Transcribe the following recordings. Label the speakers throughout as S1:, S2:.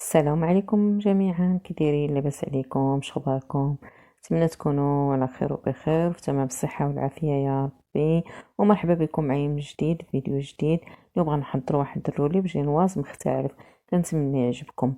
S1: السلام عليكم جميعا، كي دايرين؟ لاباس عليكم؟ شخباركم؟ نتمنى تكونوا على خير وبخير وفي تمام الصحه والعافيه يا ربي. ومرحبا بكم معايا من جديد، فيديو جديد. اليوم غنحضر واحد الرولي بجينواز مختلف، كنتمنى يعجبكم.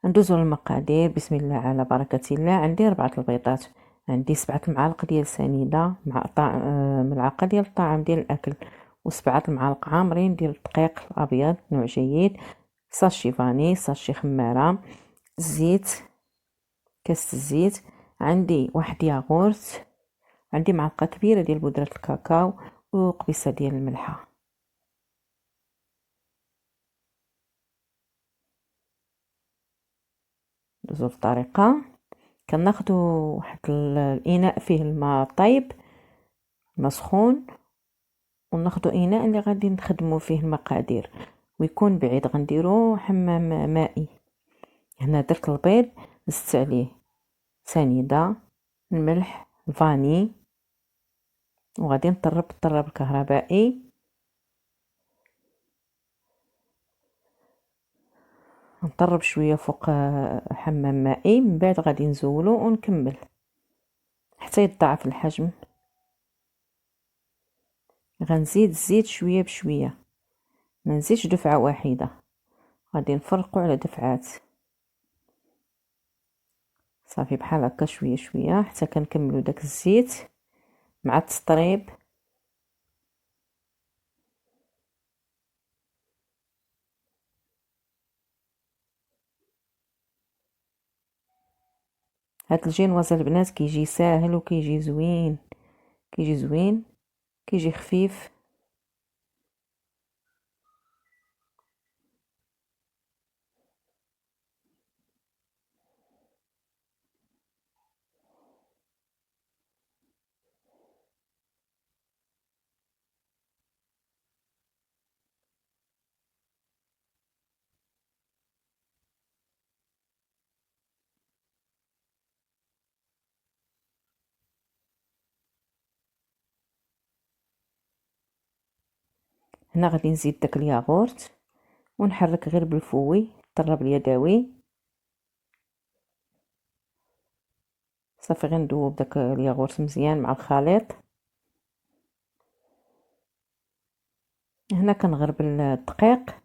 S1: ندوزو للمقادير. بسم الله على بركه الله. عندي 4 البيضات، عندي 7 المعالق ديال سنيده مع ملعقه ديال الطعام ديال الاكل، و7 المعالق عامرين ديال الدقيق الابيض نوع جيد، ساشي فاني، ساشي خمارة، الزيت، كاس الزيت. عندي واحد ياغورت، عندي معلقة كبيرة ديال بودرة الكاكاو، وقبيصة ديال الملحة. ندوزو الطريقة. كناخدو واحد الاناء فيه الماء طايب مسخون، وناخدو اناء اللي غادي نخدمو فيه المقادير ويكون بعيد. غنديرو حمام مائي. هنا درت البيض، زدت عليه سنيدة، الملح، الفاني، وغادي نطرب الطراب الكهربائي. نطرب شويه فوق حمام مائي، من بعد غادي نزولو ونكمل حتى يتضاعف الحجم. غنزيد الزيت شويه بشويه، ما نزيدش دفعه واحده، غادي نفرقو على دفعات. صافي بحال هكا شويه شويه حتى كنكملو داك الزيت مع التطريب. هاد الجينواز البنات كيجي ساهل وكيجي زوين، كيجي زوين، كيجي خفيف. هنا غادي نزيد داك الياغورت ونحرك غير بالفوي الطراب اليدوي. صافي غندوب داك الياغورت مزيان مع الخليط. هنا كنغرب الدقيق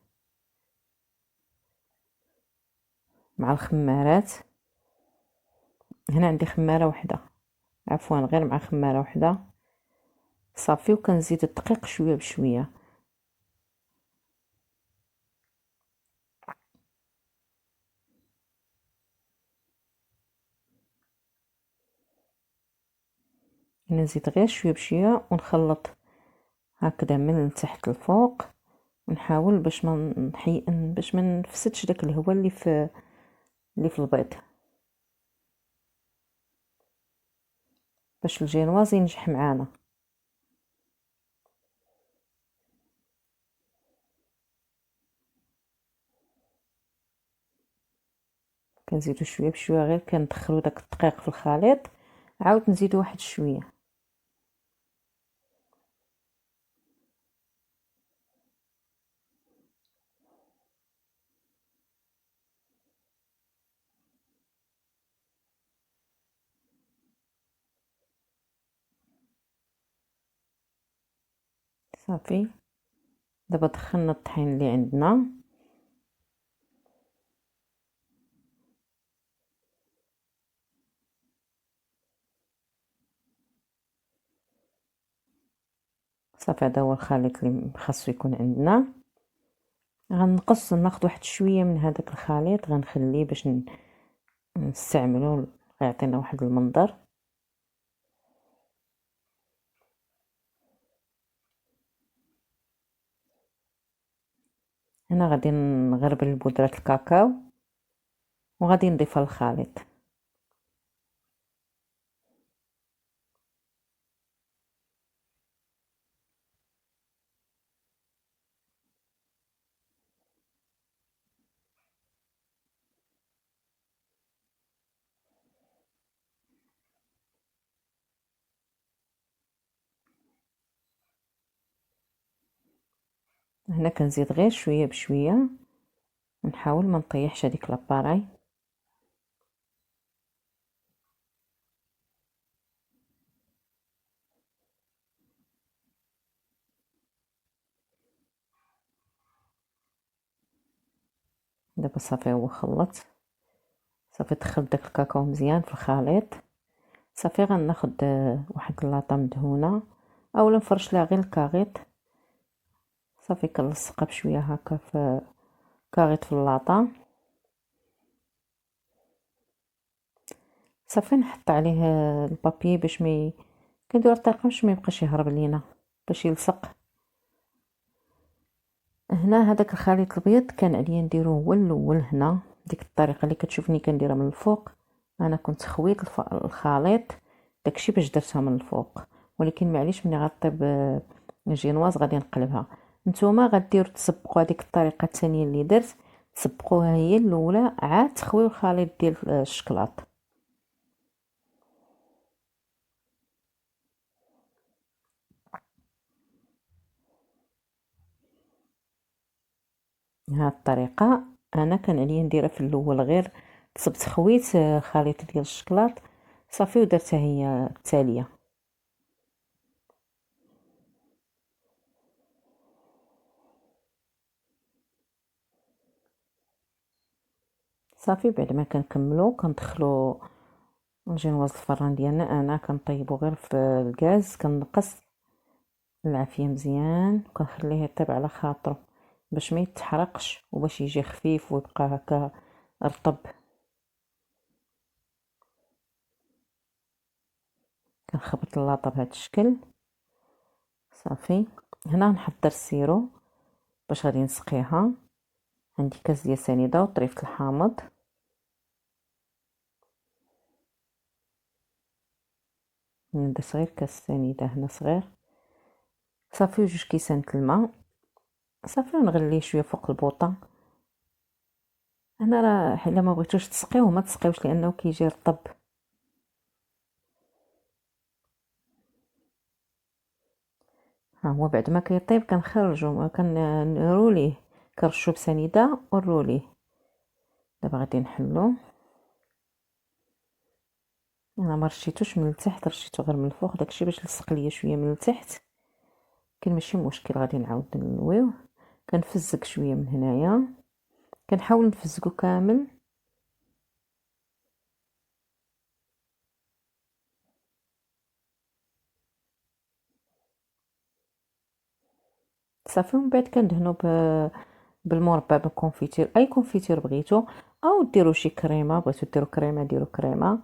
S1: مع الخمارات. هنا عندي خماره وحده، عفوا غير مع خماره وحده. صافي وكنزيد الدقيق شويه بشويه. نزيد غير شويه بشويه ونخلط هكذا من تحت الفوق، ونحاول باش ما نفسدش داك الهواء اللي في البيض، باش الجينواز ينجح معانا. كنزيدو شويه بشويه، غير كندخلو داك الدقيق في الخليط، عاود نزيدو واحد شويه. صافي دابا دخلنا الطحين اللي عندنا. صافي هذا هو الخليط اللي خاصو يكون عندنا. غنقص ناخذ واحد شويه من هذاك الخليط، غنخليه باش نستعملوه، يعطينا واحد المنظر. هنا غادي نغربل بودرة الكاكاو وغادي نضيفها للخليط. هنا كنزيد غير شويه بشويه نحاول ما نطيحش هذيك لاباراي. دابا صافي هو خلط، صافي دخلت داك الكاكاو مزيان في الخليط. صافي غناخد واحد اللاطه مدهونه اولا نفرش لها غير الكاغيط. صافي كنلصقها بشويه هكا في كاغيط في اللاطه. صافي نحط عليه البابي باش مي كندير الطريقه باش ما يبقاش يهرب لينا، باش يلصق. هنا هذاك الخليط الابيض كان عليا نديرو هو الاول. هنا ديك الطريقه اللي كتشوفني كنديرها من الفوق، انا كنت خويت الخليط داكشي باش درتها من الفوق، ولكن معليش ملي غطيب جينواز غادي نقلبها. نتوما غديروا تسبقوا هذيك الطريقه الثانيه اللي درت، تسبقوها هي الاولى، عاد تخويو الخليط ديال الشكلاط. هاد الطريقه انا كان عليا نديرها في الاول، غير تصبت خويت خليط ديال الشكلاط صافي ودرتها هي التاليه. صافي بعد ما كنكملو كندخلو الجينواز الفران ديالنا. انا كنطيبو غير في الغاز، كنقص العافيه مزيان وكنخليه يطيب على خاطرو باش ما يتحرقش وباش يجي خفيف ويبقى هكا رطب. كنخبط اللاطه بهذا الشكل. صافي هنا نحضر السيرو باش غادي نسقيها. عندي كاس ديال سنيده وطريفه الحامض. ندير صغير كاس سنيده هنا صغير. صافي وجوج كيسان الماء. صافي ونغليه شويه فوق البوطه. انا راه الا ما بغيتوش تسقيوه ما تسقيوش لانه كيجي رطب. ها هو بعد ما كيطيب كنخرجو كنروليه، كنرشو بسنيده ونروليه. دابا غادي نحلو. انا ما رشيتوش من التحت، رشيتو غير من الفوق، داكشي باش لصق ليا شويه من التحت. كاين ماشي مشكل، غادي نعاود نلويوه. كنفزك شويه من هنايا، كنحاول نفزكو كامل. صافي ومن بعد كندهنو بالمربى بالكونفيتير، اي كونفيتير بغيتو، او ديروا شي كريمه، بغيتو ديروا كريمه ديروا كريمه.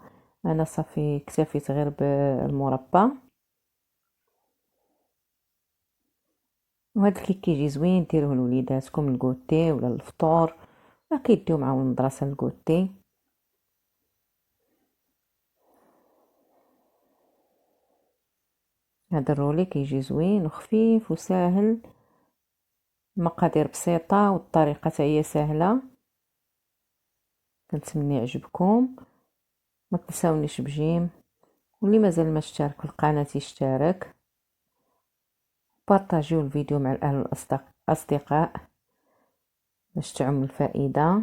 S1: انا صافي اكتفيت غير بالمربى. وهذا الكيك كيجي زوين، ديروه لوليداتكم الكوتي ولا الفطور، راه كيديو معاهم المدرسه الكوتي. هذا الرولي كيجي زوين وخفيف وساهل، المقادير بسيطه والطريقه حتى هي سهله. كنتمنى يعجبكم. ما تنساونيش بجيم، واللي مازال ما اشترك في القناه يشترك. بارطاجيو الفيديو مع الاهل والاصدقاء باش تعم الفائده.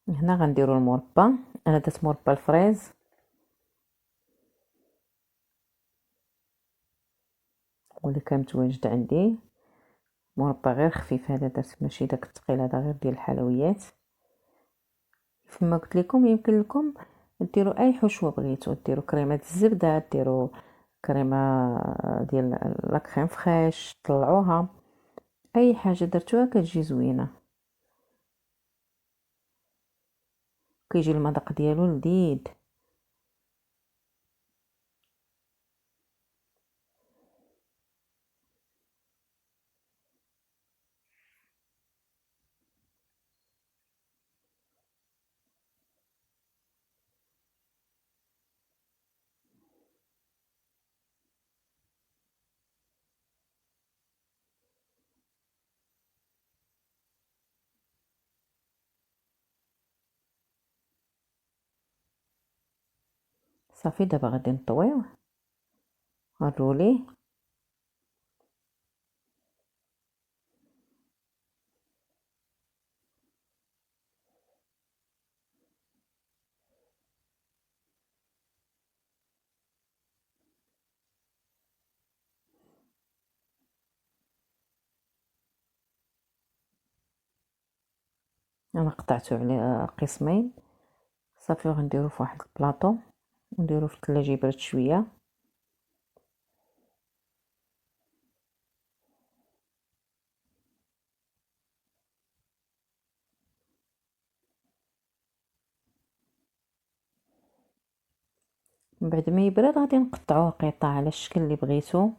S1: هنا غنديروا المربى. انا درت مربى الفريز، واللي كان متواجد عندي مربى غير خفيف. هذا درت ماشي داك الثقيل، هذا غير ديال الحلويات. كما قلت لكم يمكن لكم ديروا اي حشوه بغيتو، ديروا كريمه الزبده، ديروا كريمه ديال لا كريم فريش، طلعوها. اي حاجه درتوها كتجي زوينه، كيجي المذاق ديالو لذيذ. صافي دابا غادي نطويوه الرولي. انا قطعته على قسمين صافي، وغنديرو في واحد البلاطو ونديرو في الثلاجه يبرد شويه. من بعد ما يبرد غادي نقطعوه قطع على الشكل اللي بغيتو،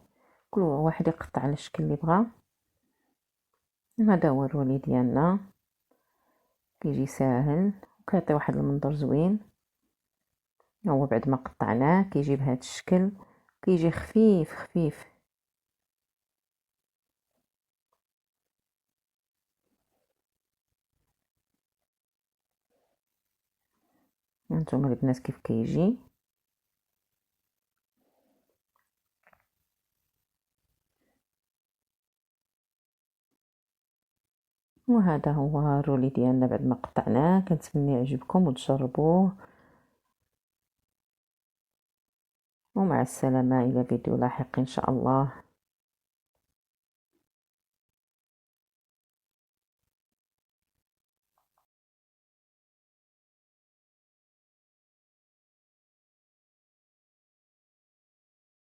S1: كل واحد يقطع على الشكل اللي بغا. هذا هو الرولي ديالنا، كيجي ساهل وكيعطي واحد المنظر زوين. هو بعد ما قطعناه كيجي بهذا الشكل، كيجي خفيف خفيف. هانتوما البنات كيف كيجي. وهذا هو الرولي ديالنا بعد ما قطعناه. كنتمنى يعجبكم وتجربوه، ومع السلامة إلى فيديو لاحق إن شاء الله.